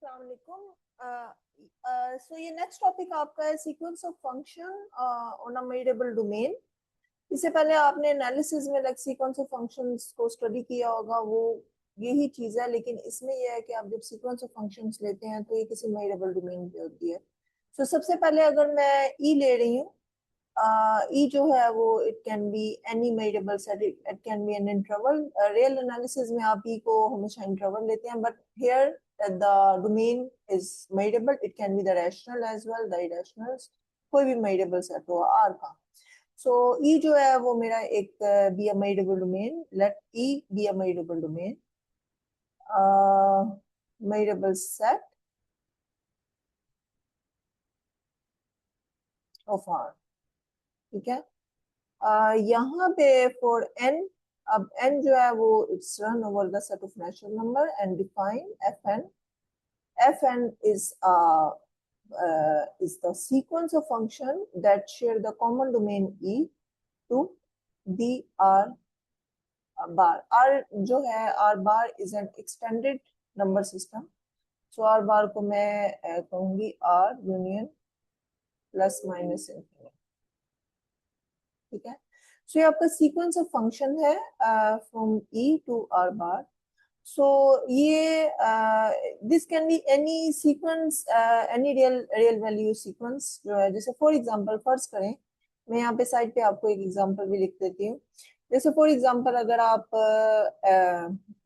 अस्सलाम वालेकुम। सो ये नेक्स्ट टॉपिक आपका है sequence of function on a measurable domain. इससे पहले आपने एनालिसिस में लाइक सीक्वेंस ऑफ फंक्शंस को स्टडी किया होगा, वो यही चीज है, लेकिन इसमें यह है कि आप जब सीक्वेंस ऑफ फंक्शंस लेते हैं तो ये किसी मेजरेबल डोमेन पे होती है। सो सबसे पहले अगर मैं ई ले रही हूँ, ई जो है वो it can be any measurable set, it can be an interval. Real analysis में आप ई को हमेशा इंटरवल लेते हैं, but here the domain is measurable, it can be the rational as well the irrationals, कोई भी मेजरेबल सेट हो are का। सो ई जो है वो मेरा एक be a measurable domain, let E be a measurable domain, measurable set of R. ठीक है, यहाँ पे फॉर एन, अब n जो है वो it's run over the set of natural number and define fn। fn is the sequence of function that share the common domain e to b r bar। r जो है r bar is an extended number system। so r bar को मैं कहूंगी r union plus minus infinity. ठीक है, so ये आपका sequence of function है from E to R bar. So ये this can be any sequence, any real value sequence जो है। जैसे फॉर एग्जांपल फर्ज करें, मैं यहाँ पे साइड पे आपको एक एग्जांपल भी लिख देती हूँ। जैसे फॉर एग्जांपल अगर आप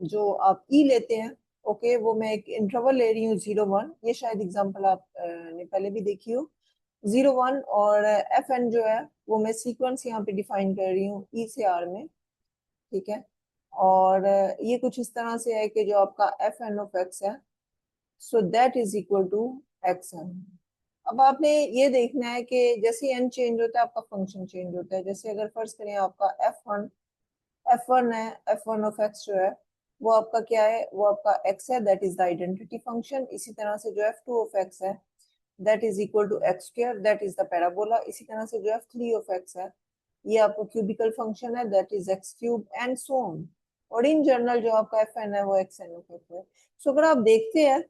जो आप ई लेते हैं, ओके वो मैं एक इंटरवल ले रही हूँ 0 1, ये शायद एग्जांपल आप ने पहले भी देखी हो। 0 1 और एफ एन जो है वो मैं सीक्वेंस यहाँ पे डिफाइन कर रही हूँ ई से आर में। ठीक है, और ये कुछ इस तरह से है कि जो आपका एफ एन ऑफ एक्स है, so that is equal to x n. अब आपने ये देखना है कि जैसे एन चेंज होता है आपका फंक्शन चेंज होता है। जैसे अगर फर्ज करें आपका एफ वन है, एफ वन ऑफ एक्स जो है वो आपका क्या है, वो आपका एक्स है, that is the identity function. इसी तरह से जो एफ टू ऑफ एक्स है that is equal to x square, that is the parabola. इसी तरह से जो एफ थ्री ऑफ एक्स है ये आपको क्यूबिकल फंक्शन है, that is x cube and so on. और इन जनरल जो आपका एफ एन है वो एक्स एन ऑफ एक्स है। सो अगर आप देखते हैं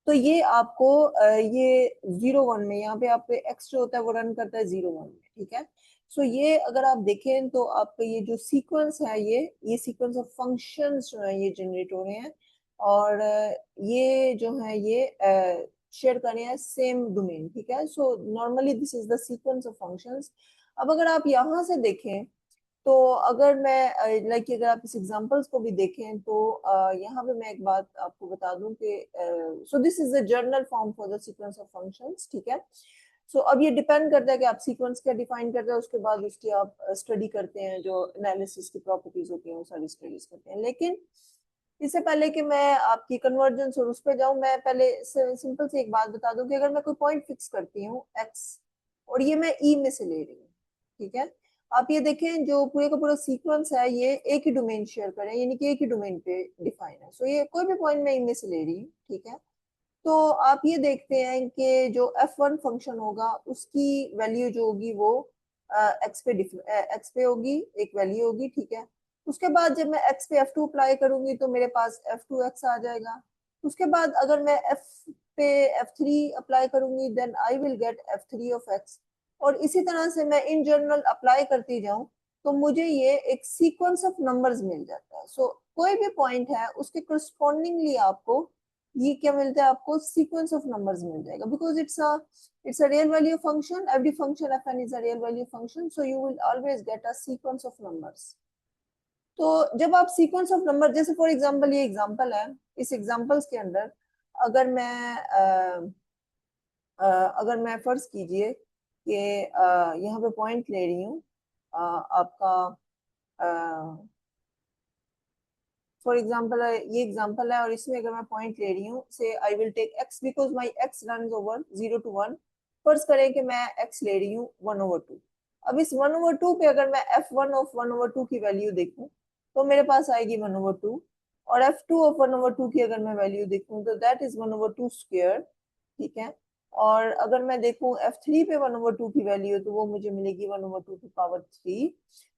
तो ये आपको ये 0 1 में यहाँ पे आपके एक्स जो होता है वो रन करता है 0 1 में। ठीक है, सो ये अगर आप देखें तो आपका ये जो सीक्वेंस है ये सीक्वेंस ऑफ फंक्शंस जो है ये जनरेट हो रहे हैं, और ये जो है ये शेयर कर रहे हैं सेम डोमेन। ठीक है, so normally this is the sequence of functions. अब अगर आप यहाँ से देखें तो अगर मैं लाइक अगर आप इस एग्जांपल्स को भी देखें तो यहाँ पे मैं एक बात आपको बता दूं कि सो this is the journal form for the sequence of functions. ठीक है, सो अब ये डिपेंड करता है कि आप सीक्वेंस क्या डिफाइन करते हैं, उसके बाद उसकी आप स्टडी करते हैं, जो एनालिसिस की प्रॉपर्टीज होती हैं वो सारी स्टडीज करते हैं। लेकिन इससे पहले कि मैं आपकी कन्वर्जेंस और उस पर जाऊं, मैं पहले सिंपल सी एक बात बता दूं कि अगर मैं कोई पॉइंट फिक्स करती हूँ एक्स और ये मैं ई में से ले रही हूँ, ठीक है, आप ये देखें जो पूरे का पूरा सीक्वेंस है ये एक ही डोमेन शेयर करें, यानी कि एक ही डोमेन पे डिफाइन है। सो ये कोई भी पॉइंट मैं ई में से ले रही हूँ। ठीक है, तो आप ये देखते हैं कि जो f1 फंक्शन होगा उसकी वैल्यू जो होगी वो एक्स पे होगी, एक वैल्यू होगी। ठीक है, उसके बाद जब मैं x पे f2 अप्लाई करूंगी तो मेरे पास f2x आ जाएगा। उसके बाद अगर मैं f पे f3 अप्लाई करूंगी then I will get f3 of x। और इसी तरह से मैं इन जनरल अप्लाई करती जाऊं तो मुझे ये एक सीक्वेंस ऑफ नंबर्स मिल जाता है। सो कोई भी पॉइंट है उसके करस्पॉन्डिंगली आपको ये क्या मिलता है, आपको सीक्वेंस ऑफ नंबर्स मिल जाएगा, because it's a real value function, every function f n is a real value function, so you will always get a sequence of numbers. तो जब आप सीक्वेंस ऑफ नंबर, जैसे फॉर एग्जांपल ये example है, इस examples के अंदर अगर अगर मैं फर्ज कीजिए कि यहाँ पे पॉइंट ले रही हूँ आपका फॉर एग्जाम्पल ये एग्जाम्पल है और इसमें अगर मैं पॉइंट ले रही हूँ से I will take x because my x run over 0 to 1। फर्ज करें कि मैं एक्स ले रही हूँ 1/2। अब इस 1/2 पे अगर मैं f1 ऑफ 1/2 की वैल्यू देखूं तो मेरे पास आएगी 1/2, और f2 ऑफ 1/2 की अगर मैं वैल्यू देखूं तो दैट इज 1/2 स्क्वायर। ठीक है, और अगर मैं देखूं f3 पे 1/2 की वैल्यू तो वो मुझे मिलेगी 1/2 की पावर 3।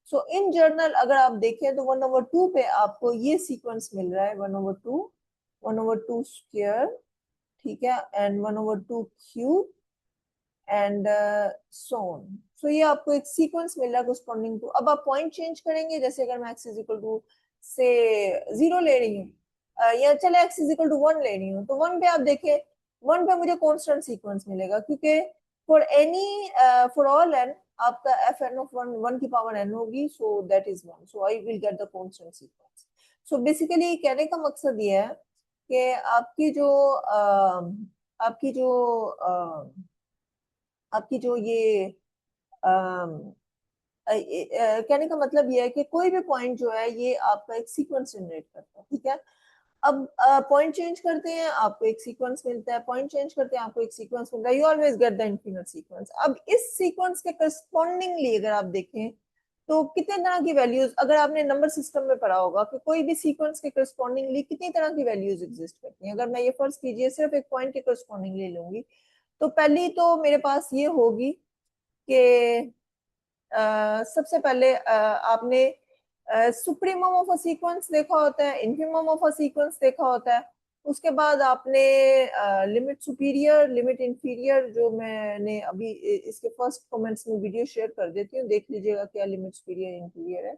सो इन जर्नल अगर आप देखें तो 1/2 पे आपको ये सीक्वेंस मिल रहा है 1/2 1/2 स्क्वायर ठीक है, एंड 1/2 क्यूब एंड सोन। सो ये आपको एक सीक्वेंस मिल रहा है corresponding टू। अब आप पॉइंट चेंज करेंगे, जैसे अगर मैं x इज इक्वल टू से 0 ले रही हूँ, या चले x इज इक्वल टू 1 ले रही हूँ, तो 1 पे आप देखें, 1 पे मुझे कांस्टेंट सीक्वेंस मिलेगा, क्योंकि for any for all n आपका एफ एन ऑफ 1 1 की पावर n होगी, सो that is 1, so I will get the constant sequence. So basically कहने का मकसद ये है कि आपकी जो आपकी जो ये कहने का मतलब ये है कि कोई भी पॉइंट जो है ये आपका एक सीक्वेंस जनरेट करता है, ठीक है। अब पॉइंट चेंज करते हैं, आपको एक सीक्वेंस मिलता है, पॉइंट चेंज करते हैं, आपको एक सीक्वेंस मिलता है, you always get the infinite sequence. अब इस सीक्वेंस के करस्पॉन्डिंगली अगर आप देखें तो कितने तरह की वैल्यूज, अगर आपने नंबर सिस्टम में पढ़ा होगा कि कोई भी सीक्वेंस के करस्पॉन्डिंगली कितनी तरह की वैल्यूज एग्जिस्ट करती हैं। अगर मैं ये फर्ज कीजिए सिर्फ एक पॉइंट के करस्पॉन्डिंगली लूंगी, तो पहली तो मेरे पास ये होगी कि सबसे पहले आपने सुप्रीमम ऑफ अ सीक्वेंस देखा होता है, इन्फीमम ऑफ अ सीक्वेंस देखा होता है। उसके बाद आपने लिमिट सुपीरियर, लिमिट इंफीरियर, जो मैंने अभी इसके फर्स्ट कमेंट्स में वीडियो शेयर कर देती हूँ, देख लीजिएगा क्या लिमिट सुपीरियर इंफीरियर है।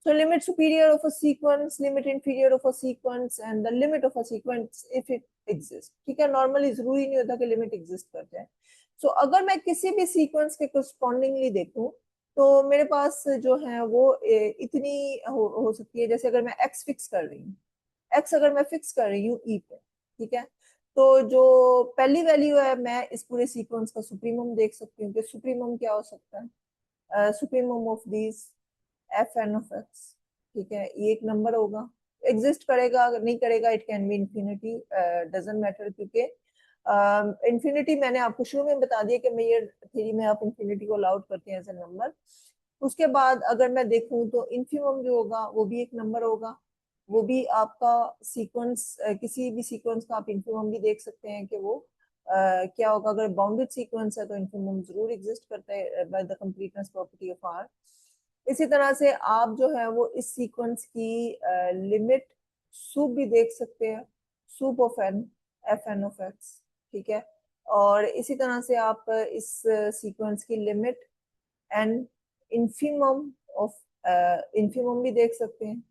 So limit superior of a sequence, limit inferior of a sequence, and the limit of a sequence if it exists. ठीक है, नॉर्मली जरूरी नहीं होता कि लिमिट एग्जिस्ट कर जाए। सो अगर मैं किसी भी सीक्वेंस के करस्पॉन्डिंगली देखूं, तो मेरे पास जो है वो इतनी हो सकती है, जैसे अगर मैं एक्स फिक्स कर रही हूँ, एक्स अगर मैं फिक्स कर रही हूँ ई पे, ठीक है, तो जो पहली वैल्यू है, मैं इस पूरे सीक्वेंस का सुप्रीमम देख सकती हूँ कि सुप्रीमम क्या हो सकता है, supremum of these f n of x, ठीक है, ये एक नंबर होगा, एग्जिस्ट करेगा, अगर नहीं करेगा it can B infinity, doesn't matter, क्योंकि इंफिनिटी मैंने आपको शुरू में बता दिया कि मेयर थ्योरी में आप इंफिनिटी को अलाउड करते हैं एज ए नंबर। उसके बाद अगर मैं देखूं तो इन्फिमम जो होगा वो भी एक नंबर होगा, वो भी आपका सीक्वेंस, किसी भी सीक्वेंस का आप इन्फिमम भी देख सकते हैं कि वो क्या होगा। अगर बाउंडेड सीक्वेंस है तो इन्फिमम जरूर एग्जिस्ट करता है by the completeness property of R. इसी तरह से आप जो है वो इस सीक्वेंस की लिमिट सूप भी देख सकते हैं, sup of n, f n of x, ठीक है। और इसी तरह से आप इस सीक्वेंस की limit n infimum of infimum भी देख सकते हैं।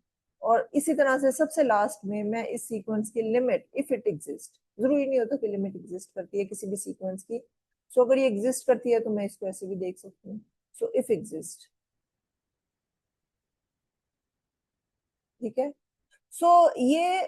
और इसी तरह से सबसे लास्ट में मैं इस सीक्वेंस की लिमिट इफ इट एग्जिस्ट, जरूरी नहीं होता कि लिमिट एग्जिस्ट करती है किसी भी सीक्वेंस की, सो अगर ये एग्जिस्ट करती है तो मैं इसको ऐसे भी देख सकती हूँ, सो इफ एग्जिस्ट, ठीक है। सो ये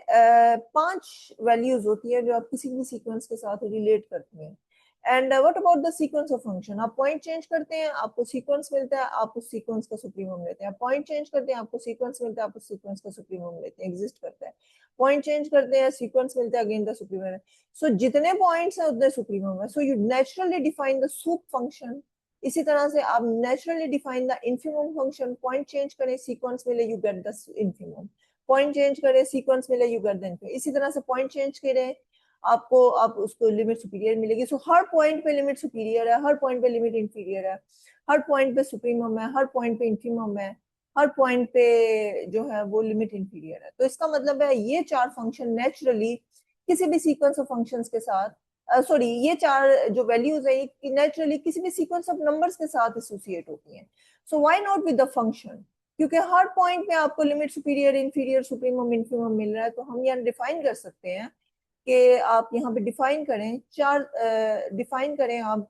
5 वैल्यूज होती है जो आप किसी भी सीक्वेंस के साथ रिलेट करते हैं। And what about the sequence of function, आप पॉइंट चेंज करते हैं, आपको सीक्वेंस मिलता है, आप उस सीक्वेंस का सुप्रीमम लेते हैं, पॉइंट चेंज करते हैं, आपको सीक्वेंस मिलता है, आप उस सीक्वेंस का सुप्रीमम लेते हैं, एग्जिस्ट करता है। पॉइंट चेंज करते हैं, सीक्वेंस मिलता है, अगेन द सुप्रीमम है। सो जितने पॉइंट्स हैं उतने सुप्रीमम है, so you naturally define the soup function. इसी तरह से आप naturally define the infimum function, point change करें, सीक्वेंस मिले, you get the infimum, point change करें, सीक्वेंस मिले, यू गेट द इन्फिनिटी। इसी तरह से पॉइंट चेंज करें, आपको आप उसको लिमिट सुपीरियर मिलेगी। सो हर पॉइंट पे लिमिट सुपीरियर है, हर पॉइंट पे लिमिट इंफीरियर है, हर पॉइंट पे सुप्रीमम है, हर पॉइंट पे इंफीमम है, हर पॉइंट पे जो है वो लिमिट इंफीरियर है। तो इसका मतलब है ये 4 फंक्शन नेचुरली किसी भी सीक्वेंस ऑफ फंक्शंस के साथ, सॉरी, ये 4 जो वैल्यूज है ये नेचुरली किसी भी सीक्वेंस ऑफ नंबर्स के साथ एसोसिएट होती हैं। So why not with the function, क्योंकि हर पॉइंट पे आपको limit superior, inferior, supremum, infimum मिल रहा है, तो हम यहाँ डिफाइन कर सकते हैं कि आप यहाँ पे डिफाइन करें, 4 डिफाइन करें आप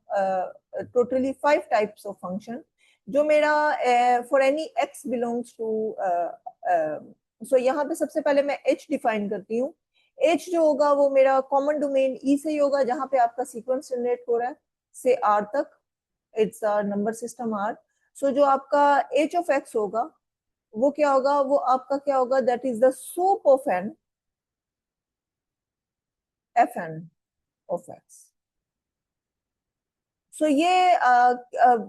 टोटली 5 टाइप्स ऑफ फंक्शन, जो मेरा for any x belongs to, so यहाँ पे सबसे पहले मैं एच डिफाइन करती हूँ। एच जो होगा वो मेरा कॉमन डोमेन ई से ही होगा, जहाँ पे आपका सीक्वेंस जनरेट हो रहा है से आर तक, it's a number system R. So जो आपका एच ऑफ एक्स होगा वो क्या होगा, वो आपका क्या होगा, that is the sup of n f n of x. So ये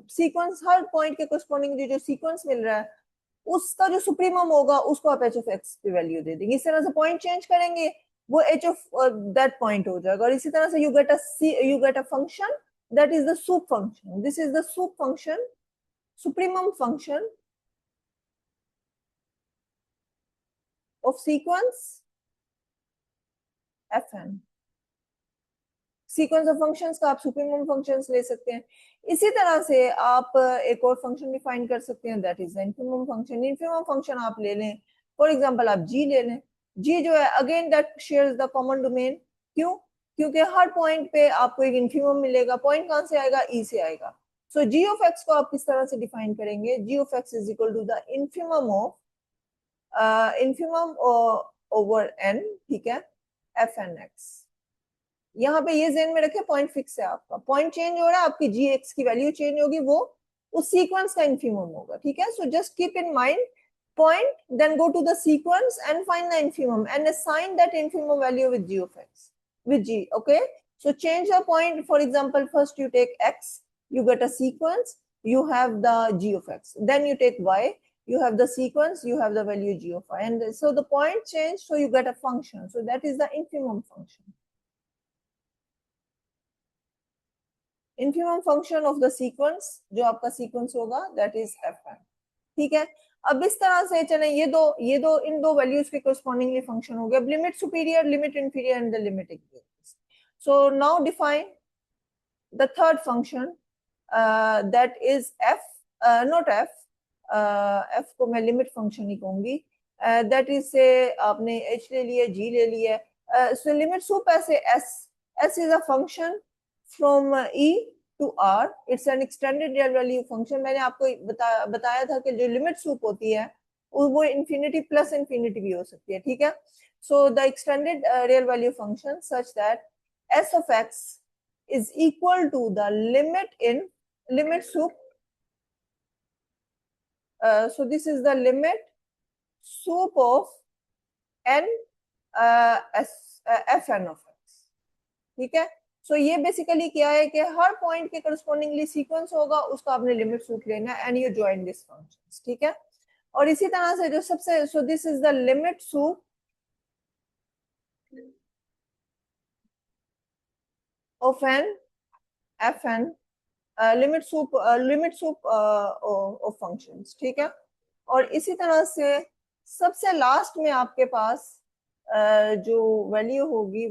सीक्वेंस, हर पॉइंट के कोरस्पॉन्डिंग जो सीक्वेंस मिल रहा है उसका जो सुप्रीमम होगा उसको आप एच ऑफ एक्स की वैल्यू दे देंगे। इस तरह से पॉइंट चेंज करेंगे, वो एच ऑफ दैट पॉइंट हो जाएगा। और इसी तरह से you get a function that is the sup function, this is the sup function, supremum function of sequence f n. Sequence of functions का आप सुपरनोम फंक्शंस ले सकते हैं। इसी तरह से आप एक और फंक्शन डिफाइन कर सकते हैं, that is infimum function. Infimum function आप ले लें, फॉर एग्जांपल आप जी ले लें। जी जो है again that shares the common domain. क्यों? क्योंकि हर पॉइंट पे आपको एक इन्फिमम मिलेगा। पॉइंट कहां से आएगा? ई से आएगा। सो जी ऑफ एक्स को आप किस तरह से डिफाइन करेंगे? G of x is equal to the infimum of infimum over n, ठीक है, एफ एन एक्स। यहाँ पे ये ज़हन में रखे पॉइंट फिक्स है, आपका पॉइंट चेंज हो रहा है, आपकी जी एक्स की वैल्यू चेंज होगी, वो उस सीक्वेंस का इन्फिमम होगा, ठीक है। So just keep in mind point, then go to the sequence and find the infimum and assign that infimum value with g of x, with g, okay. So change the point. For example, first you take x, you get a sequence, you have the g of x, then you take y, you have the sequence, you have the value g of y, and so the point change, so you get a function. So that is the infimum function. Infimum function of the sequence, जो आपका sequence होगा, that is F N, ठीक है। अब इस तरह से चलें, ये दो इन दो वैल्यूज के कोरस्पॉन्डिंगली फंक्शन हो गया। Limit superior, limit inferior and the limit equivalence. So now define the third function, that is F, not F, F को मैं लिमिट फंक्शन ही कहूंगी। दैट इज से आपने एच ले लिया, जी ले लिया, सो लिमिट सुप ऐसे S, S is a function from E to R, it's an extended real value function। मैंने आपको बताया था कि जो लिमिट सूप होती है वो इंफिनिटी प्लस इंफिनिटी भी हो सकती है, ठीक है। So the extended real value function such that s of x is equal to the limit in limit sup, so this is the limit sup of n fn of x, ठीक है। So ये basically क्या है कि हर point के correspondingly sequence होगा, उसका आपने लिमिट सूट लेना है, and you join this functions, ठीक है। और इसी तरह से जो सबसे, so this is the limit sup of n f n, limit sup of functions, ठीक है। और इसी तरह से सबसे लास्ट में आपके पास जो वैल्यू होगी